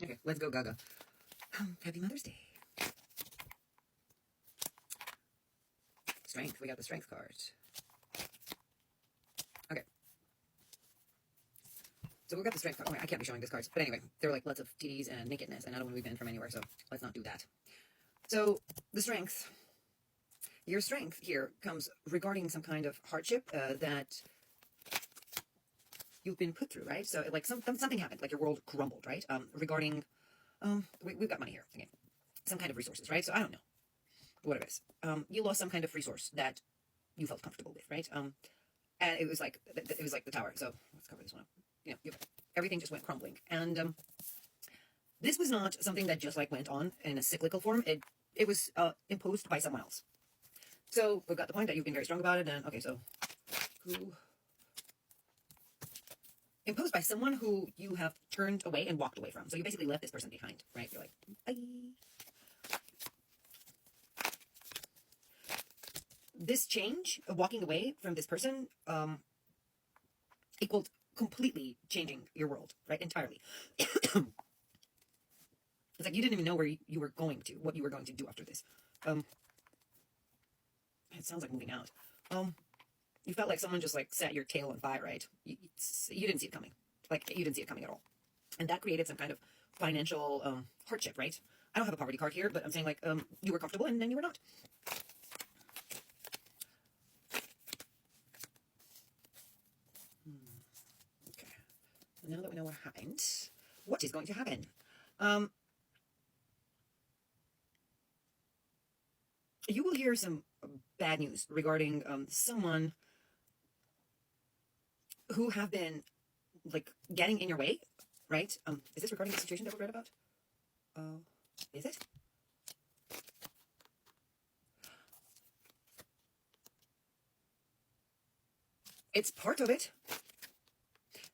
Okay, let's go Gaga. Happy Mother's Day. Strength. We got the strength card. Okay. So we got the strength card. Oh, I can't be showing this cards. But anyway, there were like lots of titties and nakedness, and I don't want to be banned from anywhere, so let's not do that. So the strength. Your strength here comes regarding some kind of hardship that you've been put through, right? So like something happened, like your world crumbled, right? Regarding, we've got money here again, some kind of resources, right? So I don't know what it is. You lost some kind of resource that you felt comfortable with, right? And it was like the tower. So let's cover this one up. Everything just went crumbling, and this was not something that just like went on in a cyclical form. It was imposed by someone else. So we've got the point that you've been very strong about it, and okay, so who imposed by someone who you have turned away and walked away from. So you basically left this person behind, right? You're like, bye. This change of walking away from this person equaled completely changing your world, right? Entirely. It's like you didn't even know where you were going to, what you were going to do after this. It sounds like moving out. You felt like someone just like set your tail on fire, right? You didn't see it coming. Like you didn't see it coming at all. And that created some kind of financial hardship, right? I don't have a poverty card here, but I'm saying like you were comfortable and then you were not. Okay. Now that we know what happened, what is going to happen? You will hear some bad news regarding someone who have been like getting in your way, right? Is this regarding the situation that we read about? Is it? It's part of it.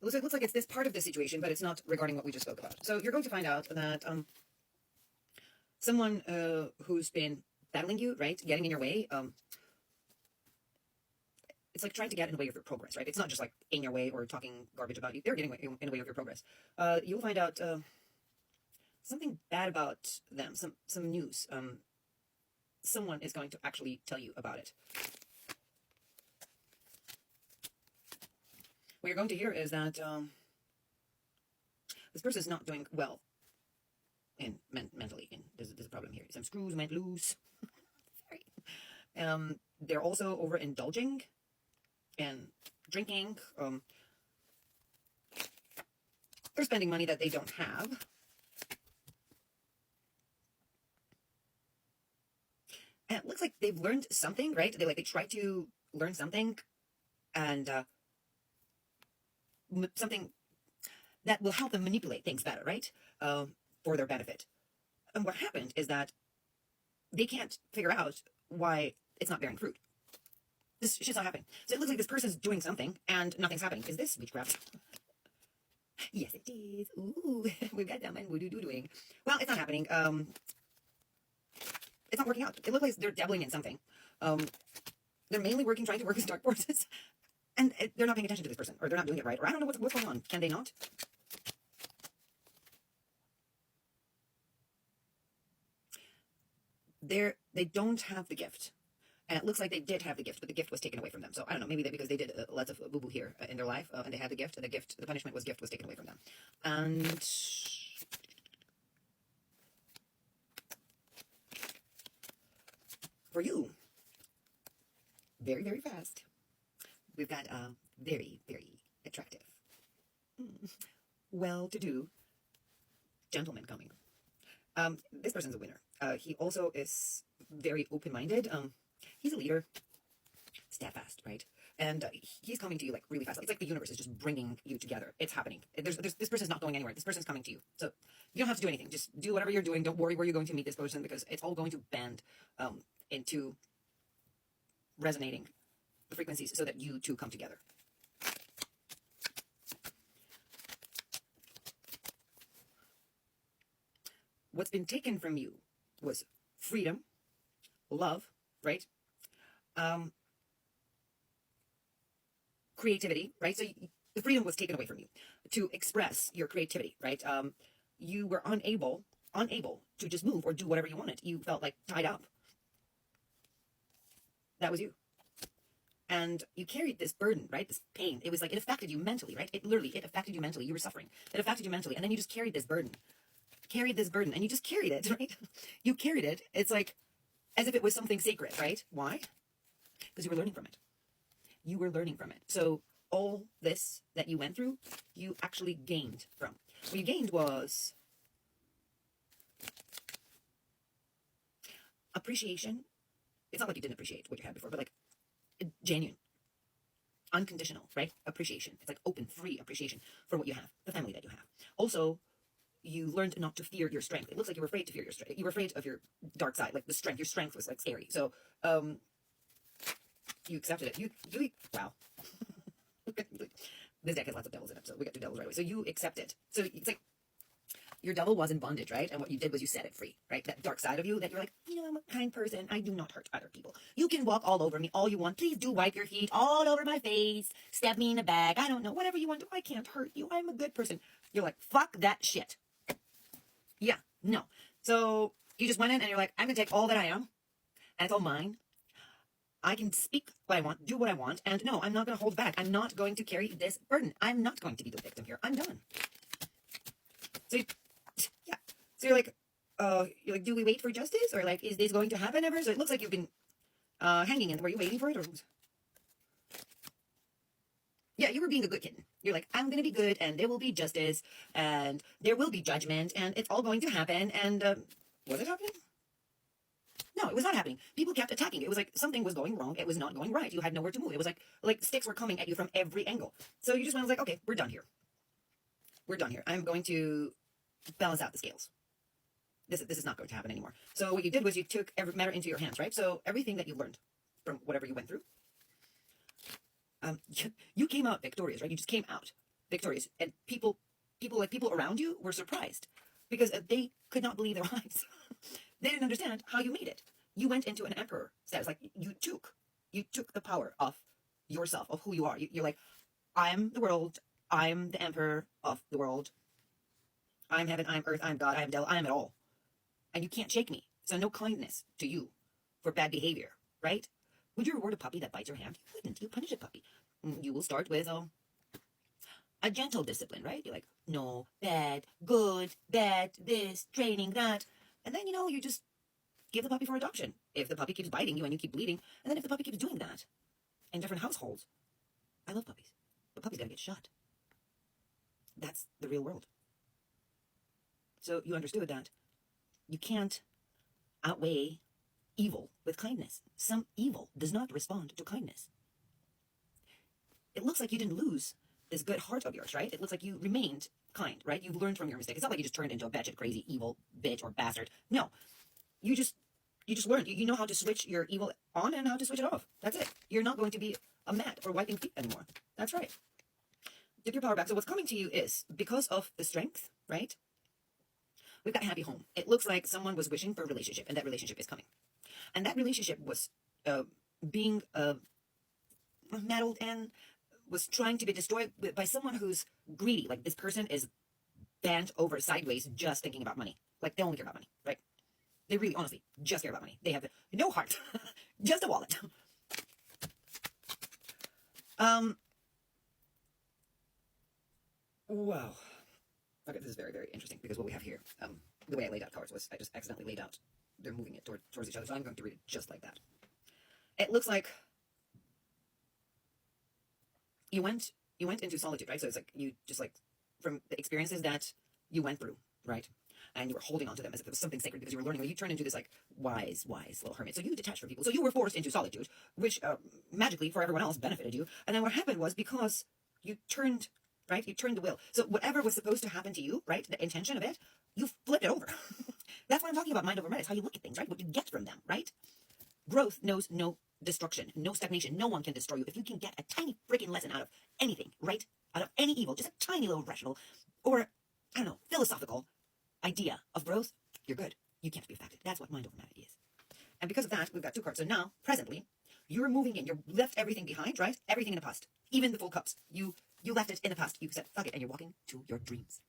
It looks like it's this part of the situation, but it's not regarding what we just spoke about. So you're going to find out that someone who's been battling you, right, getting in your way, it's like trying to get in the way of your progress, right? It's not just like in your way or talking garbage about you. They're getting in the way of your progress. You'll find out something bad about them, some news. Someone is going to actually tell you about it. What you're going to hear is that this person is not doing well mentally. And there's a problem here. Some screws went loose. Sorry. They're also overindulging and drinking. They're spending money that they don't have. And it looks like they've learned something, right? They try to learn something, and something that will help them manipulate things better, right? For their benefit. And what happened is that they can't figure out why it's not bearing fruit. This shit's not happening. So it looks like this person's doing something and nothing's happening. Is this witchcraft? Yes, it is. Ooh, we've got that man doing. Well, it's not happening. It's not working out. It looks like they're dabbling in something. They're mainly trying to work with dark forces, and they're not paying attention to this person, or they're not doing it right, or I don't know what's going on. Can they not? They don't have the gift. And it looks like they did have the gift, but the gift was taken away from them. So I don't know, maybe because they did lots of boo-boo here in their life, and they had the gift, and the punishment was taken away from them. And for you, very, very fast, we've got a very, very attractive, well-to-do gentleman coming. This person's a winner. He also is very open-minded. He's a leader, steadfast, right? And he's coming to you like really fast. It's like the universe is just bringing you together. It's happening. This person's not going anywhere. This person's coming to you. So you don't have to do anything. Just do whatever you're doing. Don't worry where you're going to meet this person, because it's all going to bend into resonating the frequencies so that you two come together. What's been taken from you was freedom, love, right? Creativity, right? So the freedom was taken away from you to express your creativity, right? you were unable to just move or do whatever you wanted. You felt like tied up. That was you. And you carried this burden, right? This pain. It was like, it affected you mentally, right? It affected you mentally. You were suffering. It affected you mentally. And then you just carried this burden. And you just carried it, right? You carried it. It's like as if it was something sacred, right? Why? Because you were learning from it. You were learning from it. So all this that you went through, you actually gained from. What you gained was appreciation. It's not like you didn't appreciate what you had before, but like genuine, unconditional, right? Appreciation. It's like open, free appreciation for what you have, the family that you have. Also, you learned not to fear your strength. It looks like you were afraid to fear your strength. You were afraid of your dark side, like the strength. Your strength was like scary. So, you accepted it. You wow. This deck has lots of devils in it, so we got 2 devils right away. So you accept it. So it's like your devil was in bondage, right? And what you did was you set it free, right? That dark side of you that you're like, I'm a kind person. I do not hurt other people. You can walk all over me all you want. Please do wipe your feet all over my face. Stab me in the back. I don't know. Whatever you want to do. I can't hurt you. I'm a good person. You're like, fuck that shit. Yeah, no. So you just went in and you're like, I'm going to take all that I am and it's all mine. I can speak what I want, do what I want, and no, I'm not going to hold back. I'm not going to carry this burden. I'm not going to be the victim here. I'm done. So, yeah. So you're like, do we wait for justice? Or like, is this going to happen ever? So it looks like you've been hanging in. Were you waiting for it? Or yeah, you were being a good kitten. You're like, I'm going to be good, and there will be justice, and there will be judgment, and it's all going to happen. And was it happening? No, it was not happening. People kept attacking. It was like something was going wrong. It was not going right. You had nowhere to move. It was like sticks were coming at you from every angle. So you just went like, okay, we're done here. We're done here. I'm going to balance out the scales. This is not going to happen anymore. So what you did was you took every matter into your hands, right? So everything that you learned from whatever you went through, you came out victorious, right? You just came out victorious, and people around you were surprised because they could not believe their eyes. They didn't understand how you made it. You went into an emperor status. Like you took the power of yourself, of who you are. You're like, I'm the world. I'm the emperor of the world. I'm heaven. I'm earth. I'm God. I'm devil. I am it all. And you can't shake me. So no kindness to you for bad behavior, right? Would you reward a puppy that bites your hand? You wouldn't. You punish a puppy. You will start with a gentle discipline, right? You're like, no, bad, good, bad, this, training, that. And then, you just give the puppy for adoption. If the puppy keeps biting you and you keep bleeding, and then if the puppy keeps doing that in different households, I love puppies, but puppies gotta get shot. That's the real world. So you understood that you can't outweigh evil with kindness. Some evil does not respond to kindness. It looks like you didn't lose this good heart of yours, right? It looks like you remained kind, right? You've learned from your mistake. It's not like you just turned into a batshit crazy evil bitch or bastard. No, you just learned. You know how to switch your evil on and how to switch it off. That's it. You're not going to be a mat or wiping feet anymore. That's right. Get your power back. So what's coming to you is because of the strength, right? We've got happy home. It looks like someone was wishing for a relationship, and that relationship is coming. And that relationship was being meddled and was trying to be destroyed by someone who's greedy. Like this person is bent over sideways just thinking about money. Like they only care about money, right? They really, honestly, just care about money. They have no heart, just a wallet. Wow. Okay, this is very, very interesting because what we have here, the way I laid out cards was I just accidentally laid out. They're moving it towards each other, so I'm going to read it just like that. It looks like you went into solitude, right? So it's like you just like from the experiences that you went through, right? And you were holding on to them as if it was something sacred because you were learning. You turned into this like wise little hermit. So you detached from people. So you were forced into solitude, which magically for everyone else benefited you. And then what happened was because you turned, right? You turned the wheel. So whatever was supposed to happen to you, right? The intention of it, you flipped it over. That's what I'm talking about. Mind over matter. It's how you look at things, right? What you get from them, right? Growth knows no destruction, no stagnation. No one can destroy you. If you can get a tiny freaking lesson out of anything, right? Out of any evil, just a tiny little rational or, I don't know, philosophical idea of growth, you're good. You can't be affected. That's what mind over matter is. And because of that, we've got 2 cards. So now, presently, you're moving in. You left everything behind, right? Everything in the past. Even the full cups. You left it in the past. You said, fuck it, and you're walking to your dreams.